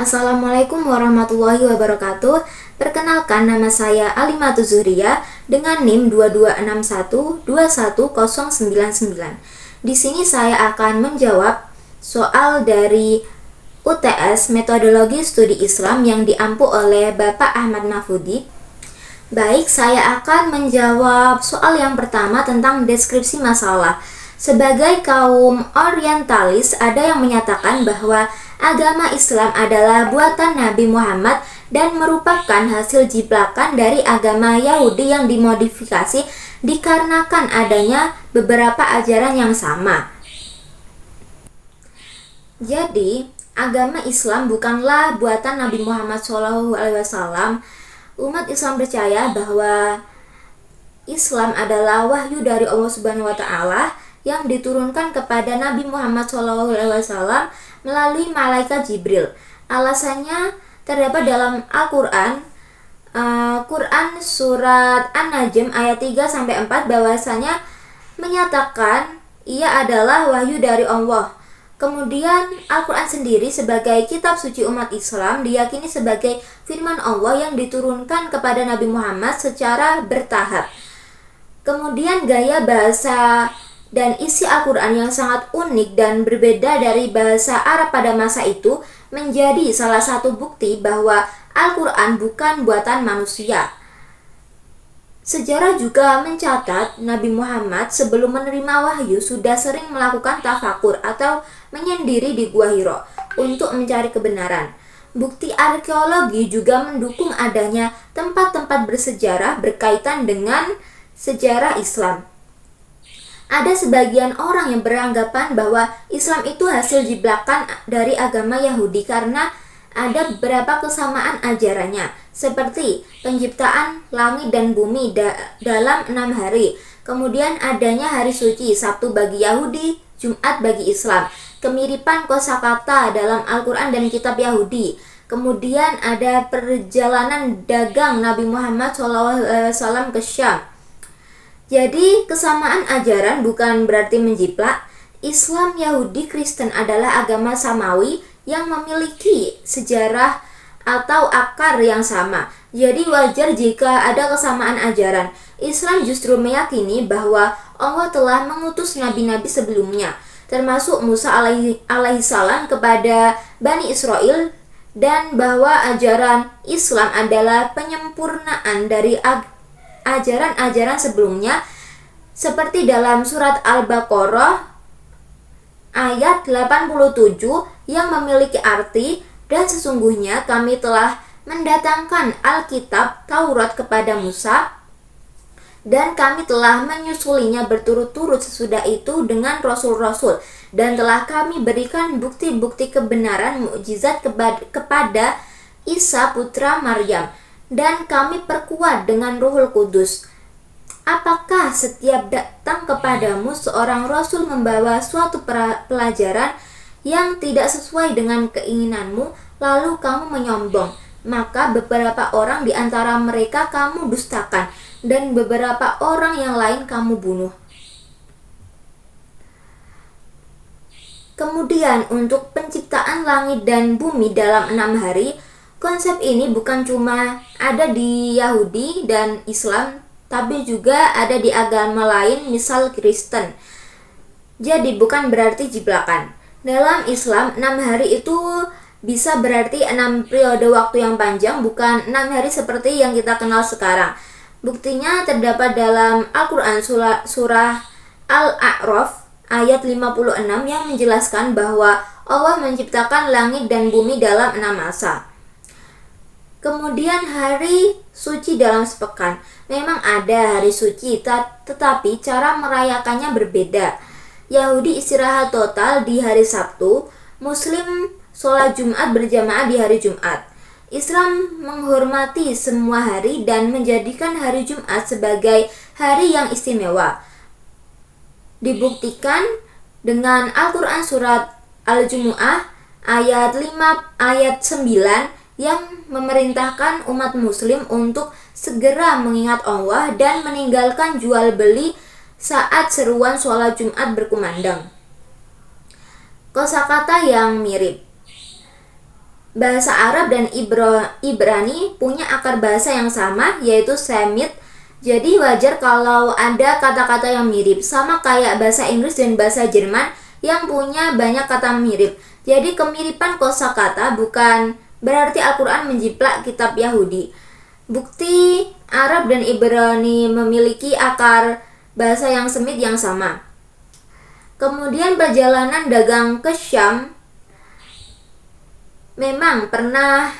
Assalamualaikum warahmatullahi wabarakatuh. Perkenalkan, nama saya Alimatul Zuhriya dengan NIM 2261210099. Di sini saya akan menjawab soal dari UTS Metodologi Studi Islam yang diampu oleh Bapak Ahmad Mahfudi. Baik, saya akan menjawab soal yang pertama tentang deskripsi masalah. Sebagai kaum orientalis, ada yang menyatakan bahwa agama Islam adalah buatan Nabi Muhammad dan merupakan hasil jiplakan dari agama Yahudi yang dimodifikasi dikarenakan adanya beberapa ajaran yang sama. Jadi, agama Islam bukanlah buatan Nabi Muhammad SAW. Umat Islam percaya bahwa Islam adalah wahyu dari Allah Subhanahu wa Ta'ala yang diturunkan kepada Nabi Muhammad SAW melalui malaikat Jibril. Alasannya terdapat dalam Al-Quran, Quran surat An-Najm ayat 3-4 bahwasanya menyatakan ia adalah wahyu dari Allah. Kemudian Al-Quran sendiri sebagai kitab suci umat Islam diyakini sebagai firman Allah yang diturunkan kepada Nabi Muhammad secara bertahap. Kemudian gaya bahasa dan isi Al-Quran yang sangat unik dan berbeda dari bahasa Arab pada masa itu menjadi salah satu bukti bahwa Al-Quran bukan buatan manusia. Sejarah juga mencatat Nabi Muhammad sebelum menerima wahyu sudah sering melakukan tafakur atau menyendiri di Gua Hiro untuk mencari kebenaran. Bukti arkeologi juga mendukung adanya tempat-tempat bersejarah berkaitan dengan sejarah Islam. Ada sebagian orang yang beranggapan bahwa Islam itu hasil jiplakan dari agama Yahudi karena ada beberapa kesamaan ajarannya, seperti penciptaan langit dan bumi dalam 6 hari, kemudian adanya hari suci, Sabtu bagi Yahudi, Jumat bagi Islam, kemiripan kosakata dalam Al-Quran dan kitab Yahudi, kemudian ada perjalanan dagang Nabi Muhammad SAW ke Syam. Jadi, kesamaan ajaran bukan berarti menjiplak. Islam, Yahudi, Kristen adalah agama samawi yang memiliki sejarah atau akar yang sama. Jadi wajar jika ada kesamaan ajaran. Islam justru meyakini bahwa Allah telah mengutus nabi-nabi sebelumnya, termasuk Musa alaihissalam kepada Bani Israel, dan bahwa ajaran Islam adalah penyempurnaan dari ajaran-ajaran sebelumnya, seperti dalam surat Al-Baqarah ayat 87 yang memiliki arti, dan sesungguhnya kami telah mendatangkan Alkitab Taurat kepada Musa dan kami telah menyusulinya berturut-turut sesudah itu dengan rasul-rasul, dan telah kami berikan bukti-bukti kebenaran mukjizat kepada Isa putra Maryam, dan kami perkuat dengan Ruhul Kudus. Apakah setiap datang kepadamu seorang rasul membawa suatu pelajaran yang tidak sesuai dengan keinginanmu, lalu kamu menyombong, maka beberapa orang di antara mereka kamu dustakan, dan beberapa orang yang lain kamu bunuh. Kemudian untuk penciptaan langit dan bumi dalam 6 hari, konsep ini bukan cuma ada di Yahudi dan Islam, tapi juga ada di agama lain, misal Kristen. Jadi bukan berarti jiplakan. Dalam Islam, 6 hari itu bisa berarti 6 periode waktu yang panjang, bukan 6 hari seperti yang kita kenal sekarang. Buktinya terdapat dalam Al-Quran surah Al-A'raf ayat 56 yang menjelaskan bahwa Allah menciptakan langit dan bumi dalam 6 masa. Kemudian hari suci dalam sepekan. Memang ada hari suci, tetapi cara merayakannya berbeda. Yahudi istirahat total di hari Sabtu, Muslim sholat Jumat berjamaah di hari Jumat. Islam menghormati semua hari dan menjadikan hari Jumat sebagai hari yang istimewa. Dibuktikan dengan Al-Quran surat Al-Jumu'ah ayat 5 ayat 9 yang memerintahkan umat muslim untuk segera mengingat Allah dan meninggalkan jual beli saat seruan sholat Jumat berkumandang. Kosakata yang mirip. Bahasa Arab dan Ibrani punya akar bahasa yang sama, yaitu Semit. Jadi wajar kalau ada kata-kata yang mirip, sama kayak bahasa Inggris dan bahasa Jerman yang punya banyak kata mirip. Jadi kemiripan kosakata bukan berarti Al-Quran menjiplak kitab Yahudi. Bukti Arab dan Ibrani memiliki akar bahasa yang Semit yang sama. Kemudian perjalanan dagang ke Syam, memang pernah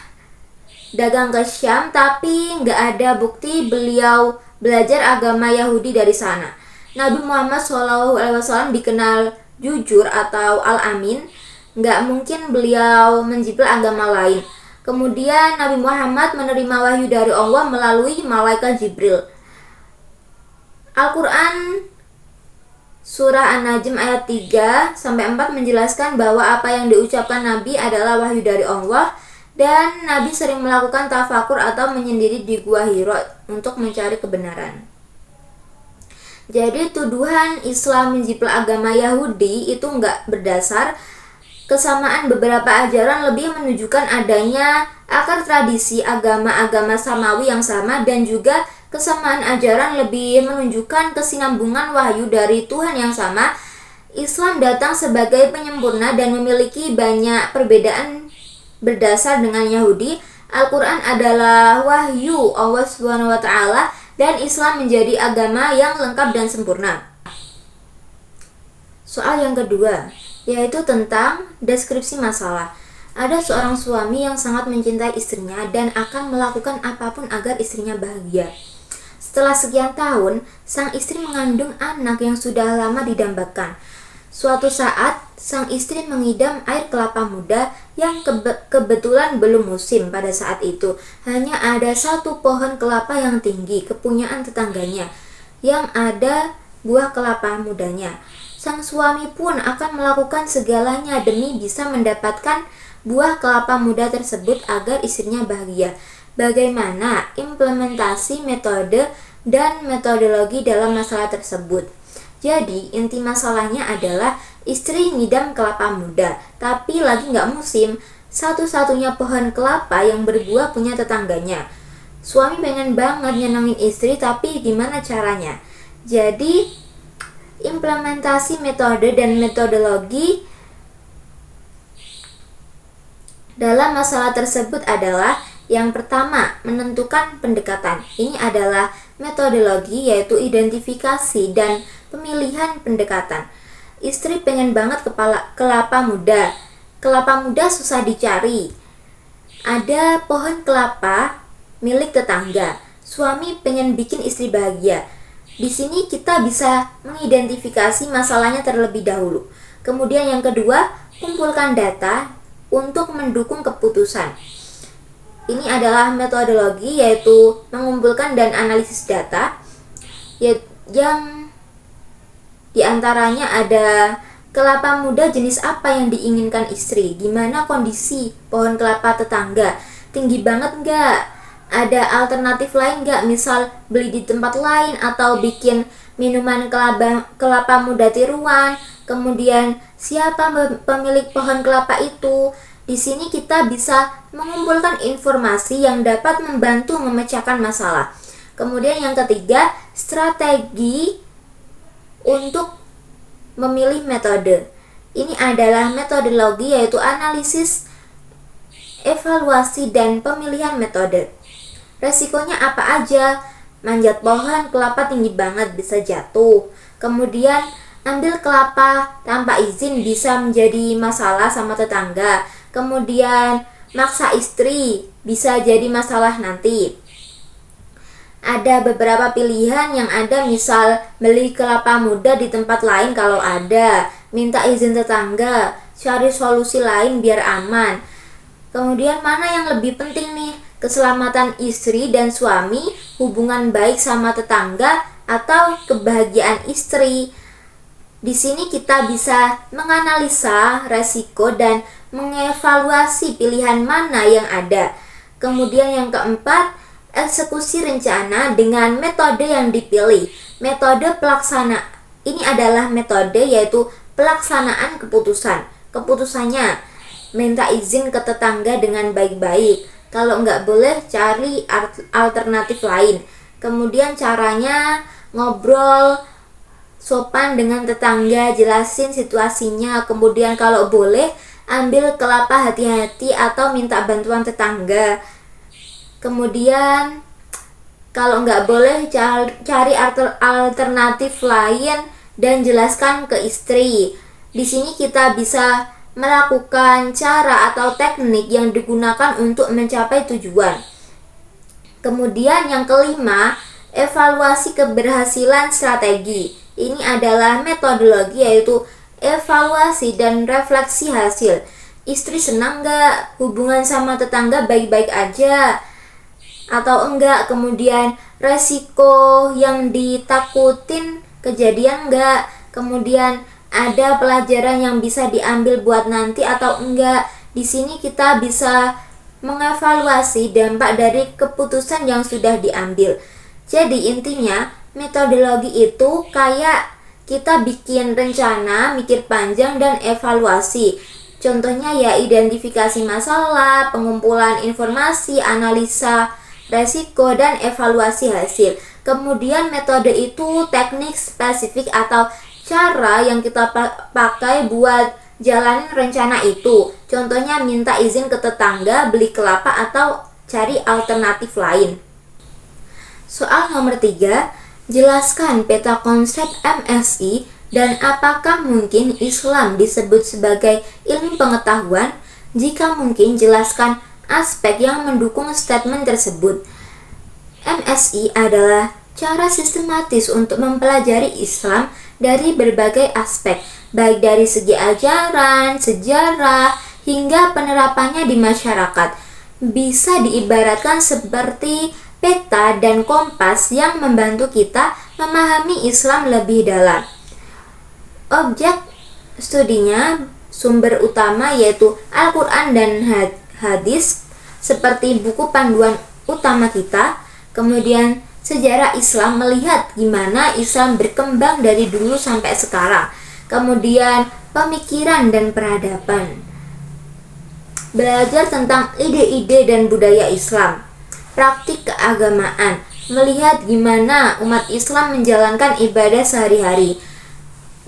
dagang ke Syam, tapi nggak ada bukti beliau belajar agama Yahudi dari sana. Nabi Muhammad SAW dikenal jujur atau Al-Amin, nggak mungkin beliau menjiplak agama lain. Kemudian Nabi Muhammad menerima wahyu dari Allah melalui malaikat Jibril. Al-Quran Surah An-Najm ayat 3-4 menjelaskan bahwa apa yang diucapkan Nabi adalah wahyu dari Allah, dan Nabi sering melakukan tafakur atau menyendiri di Gua Hira untuk mencari kebenaran. Jadi tuduhan Islam menjiplak agama Yahudi itu nggak berdasar. Kesamaan beberapa ajaran lebih menunjukkan adanya akar tradisi agama-agama samawi yang sama, dan juga kesamaan ajaran lebih menunjukkan kesinambungan wahyu dari Tuhan yang sama. Islam datang sebagai penyempurna dan memiliki banyak perbedaan berdasar dengan Yahudi. Al-Quran adalah wahyu Allah SWT, dan Islam menjadi agama yang lengkap dan sempurna. Soal yang kedua, yaitu tentang deskripsi masalah. Ada seorang suami yang sangat mencintai istrinya dan akan melakukan apapun agar istrinya bahagia. Setelah sekian tahun, sang istri mengandung anak yang sudah lama didambakan. Suatu saat, sang istri mengidam air kelapa muda yang kebetulan belum musim pada saat itu. Hanya ada satu pohon kelapa yang tinggi, kepunyaan tetangganya, yang ada buah kelapa mudanya. Sang suami pun akan melakukan segalanya demi bisa mendapatkan buah kelapa muda tersebut agar istrinya bahagia. Bagaimana implementasi metode dan metodologi dalam masalah tersebut? Jadi inti masalahnya adalah istri ngidam kelapa muda, tapi lagi nggak musim. Satu-satunya pohon kelapa yang berbuah punya tetangganya. Suami pengen banget nyenengin istri, tapi gimana caranya? Jadi implementasi metode dan metodologi dalam masalah tersebut adalah yang pertama, menentukan pendekatan. Ini adalah metodologi, yaitu identifikasi dan pemilihan pendekatan. Istri pengen banget kelapa muda. Kelapa muda susah dicari. Ada pohon kelapa milik tetangga. Suami pengen bikin istri bahagia. Di sini kita bisa mengidentifikasi masalahnya terlebih dahulu. Kemudian yang kedua, kumpulkan data untuk mendukung keputusan. Ini adalah metodologi, yaitu mengumpulkan dan analisis data yang diantaranya ada kelapa muda jenis apa yang diinginkan istri, gimana kondisi pohon kelapa tetangga, tinggi banget nggak, ada alternatif lain nggak, misal beli di tempat lain atau bikin minuman kelapa muda tiruan. Kemudian siapa pemilik pohon kelapa itu. Di sini kita bisa mengumpulkan informasi yang dapat membantu memecahkan masalah. Kemudian yang ketiga, strategi untuk memilih metode. Ini adalah metodologi, yaitu analisis, evaluasi, dan pemilihan metode. Resikonya apa aja? Manjat pohon kelapa tinggi banget, bisa jatuh. Kemudian ambil kelapa tanpa izin bisa menjadi masalah sama tetangga. Kemudian maksa istri bisa jadi masalah nanti. Ada beberapa pilihan yang ada, misal beli kelapa muda di tempat lain kalau ada, minta izin tetangga, cari solusi lain biar aman. Kemudian mana yang lebih penting nih? Keselamatan istri dan suami, hubungan baik sama tetangga, atau kebahagiaan istri? Di sini kita bisa menganalisa resiko dan mengevaluasi pilihan mana yang ada. Kemudian yang keempat, eksekusi rencana dengan metode yang dipilih. Metode pelaksana ini adalah metode, yaitu pelaksanaan keputusan. Keputusannya minta izin ke tetangga dengan baik-baik. Kalau nggak boleh, cari alternatif lain. Kemudian caranya ngobrol sopan dengan tetangga, jelasin situasinya. Kemudian kalau boleh, ambil kelapa hati-hati atau minta bantuan tetangga. Kemudian kalau nggak boleh, cari alternatif lain dan jelaskan ke istri. Di sini kita bisa melakukan cara atau teknik yang digunakan untuk mencapai tujuan. Kemudian yang kelima, evaluasi keberhasilan strategi. Ini adalah metodologi, yaitu evaluasi dan refleksi hasil. Istri senang nggak? Hubungan sama tetangga baik-baik aja atau enggak? Kemudian resiko yang ditakutin kejadian enggak? Kemudian ada pelajaran yang bisa diambil buat nanti atau enggak? Di sini kita bisa mengevaluasi dampak dari keputusan yang sudah diambil. Jadi intinya, metodologi itu kayak kita bikin rencana, mikir panjang, dan evaluasi. Contohnya ya identifikasi masalah, pengumpulan informasi, analisa resiko, dan evaluasi hasil. Kemudian metode itu teknik spesifik atau cara yang kita pakai buat jalanin rencana itu. Contohnya minta izin ke tetangga, beli kelapa, atau cari alternatif lain. Soal nomor 3, jelaskan peta konsep MSI dan apakah mungkin Islam disebut sebagai ilmu pengetahuan? Jika mungkin, jelaskan aspek yang mendukung statement tersebut. MSI adalah cara sistematis untuk mempelajari Islam dari berbagai aspek, baik dari segi ajaran, sejarah, hingga penerapannya di masyarakat. Bisa diibaratkan seperti peta dan kompas yang membantu kita memahami Islam lebih dalam. Objek studinya, sumber utama yaitu Al-Quran dan hadis seperti buku panduan utama kita. Kemudian sejarah Islam, melihat gimana Islam berkembang dari dulu sampai sekarang. Kemudian pemikiran dan peradaban, belajar tentang ide-ide dan budaya Islam. Praktik keagamaan, melihat gimana umat Islam menjalankan ibadah sehari-hari.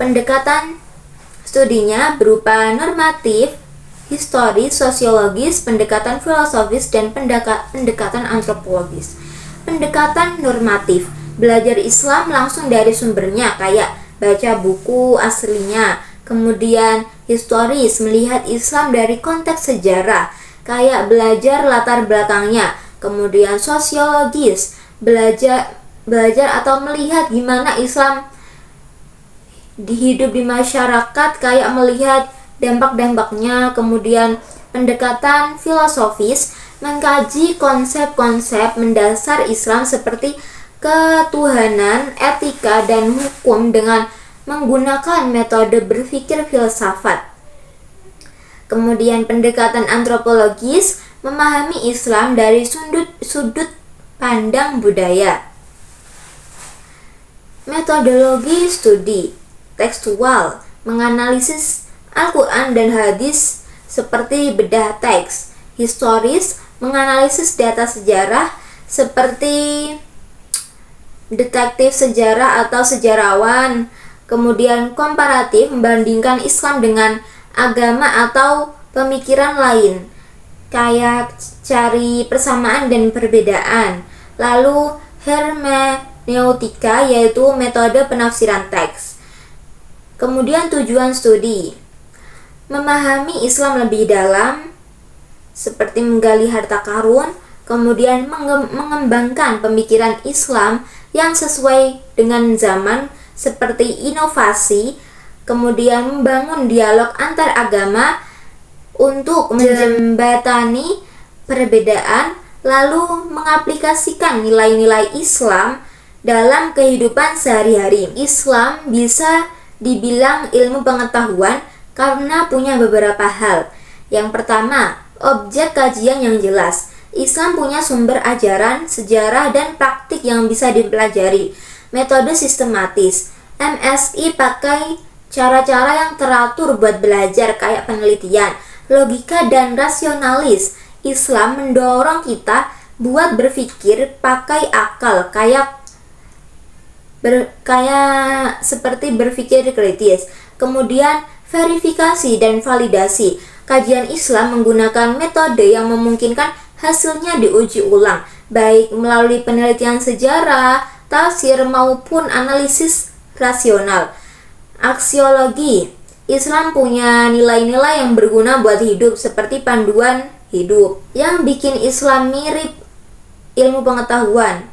Pendekatan studinya berupa normatif, historis, sosiologis, pendekatan filosofis, dan pendekatan antropologis. Pendekatan normatif, belajar Islam langsung dari sumbernya, kayak baca buku aslinya. Kemudian historis, melihat Islam dari konteks sejarah, kayak belajar latar belakangnya. Kemudian sosiologis, belajar atau melihat gimana Islam hidup di masyarakat, kayak melihat dampak-dampaknya. Kemudian pendekatan filosofis, mengkaji konsep-konsep mendasar Islam seperti ketuhanan, etika, dan hukum dengan menggunakan metode berpikir filsafat. Kemudian pendekatan antropologis, memahami Islam dari sudut pandang budaya. Metodologi studi tekstual, menganalisis Al-Quran dan hadis seperti bedah teks. Historis, menganalisis data sejarah seperti detektif sejarah atau sejarawan. Kemudian komparatif, membandingkan Islam dengan agama atau pemikiran lain, kayak cari persamaan dan perbedaan. Lalu hermeneutika, yaitu metode penafsiran teks. Kemudian tujuan studi, memahami Islam lebih dalam seperti menggali harta karun, kemudian mengembangkan pemikiran Islam yang sesuai dengan zaman seperti inovasi, kemudian membangun dialog antar agama untuk menjembatani perbedaan, lalu mengaplikasikan nilai-nilai Islam dalam kehidupan sehari-hari. Islam bisa dibilang ilmu pengetahuan karena punya beberapa hal. Yang pertama, objek kajian yang jelas. Islam punya sumber ajaran, sejarah, dan praktik yang bisa dipelajari. Metode sistematis, MSI pakai cara-cara yang teratur buat belajar, kayak penelitian. logika dan rasionalis. Islam mendorong kita buat berpikir pakai akal, kayak seperti berpikir kritis. Kemudian verifikasi dan validasi. Kajian Islam menggunakan metode yang memungkinkan hasilnya diuji ulang, baik melalui penelitian sejarah, tafsir maupun analisis rasional. Aksiologi. Islam punya nilai-nilai yang berguna buat hidup seperti panduan hidup. Yang bikin Islam mirip ilmu pengetahuan.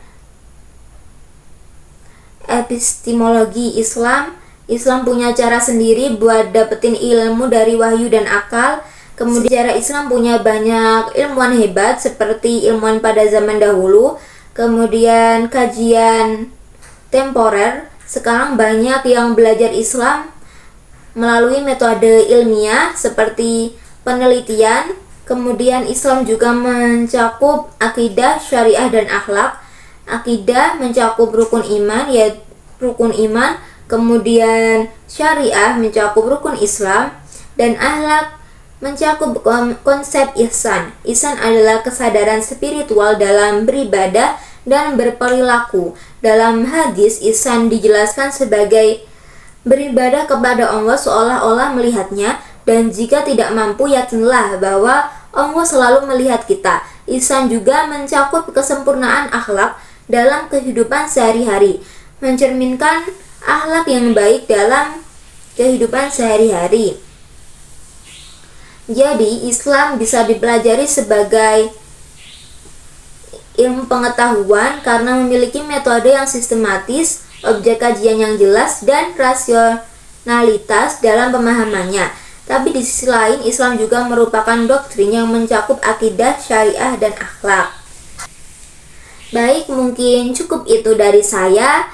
Epistemologi Islam. Islam punya cara sendiri buat dapetin ilmu dari wahyu dan akal. Kemudian sejarah Islam punya banyak ilmuwan hebat seperti ilmuwan pada zaman dahulu. Kemudian kajian temporer. Sekarang banyak yang belajar Islam melalui metode ilmiah seperti penelitian. Kemudian Islam juga mencakup akidah, syariah, dan akhlak. Akidah mencakup rukun iman, yaitu rukun iman. Kemudian syariah mencakup rukun Islam, dan akhlak mencakup konsep ihsan. Ihsan adalah kesadaran spiritual dalam beribadah dan berperilaku. Dalam hadis, ihsan dijelaskan sebagai beribadah kepada Allah seolah-olah melihatnya, dan jika tidak mampu, yakinlah bahwa Allah selalu melihat kita. Ihsan juga mencakup kesempurnaan akhlak dalam kehidupan sehari-hari, mencerminkan akhlak yang baik dalam kehidupan sehari-hari. Jadi, Islam bisa dipelajari sebagai ilmu pengetahuan karena memiliki metode yang sistematis, objek kajian yang jelas, dan rasionalitas dalam pemahamannya. Tapi di sisi lain, Islam juga merupakan doktrin yang mencakup akidah, syariah, dan akhlak. Baik, mungkin cukup itu dari saya.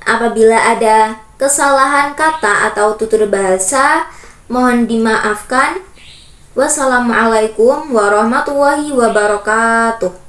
Apabila ada kesalahan kata atau tutur bahasa, mohon dimaafkan. Wassalamualaikum warahmatullahi wabarakatuh.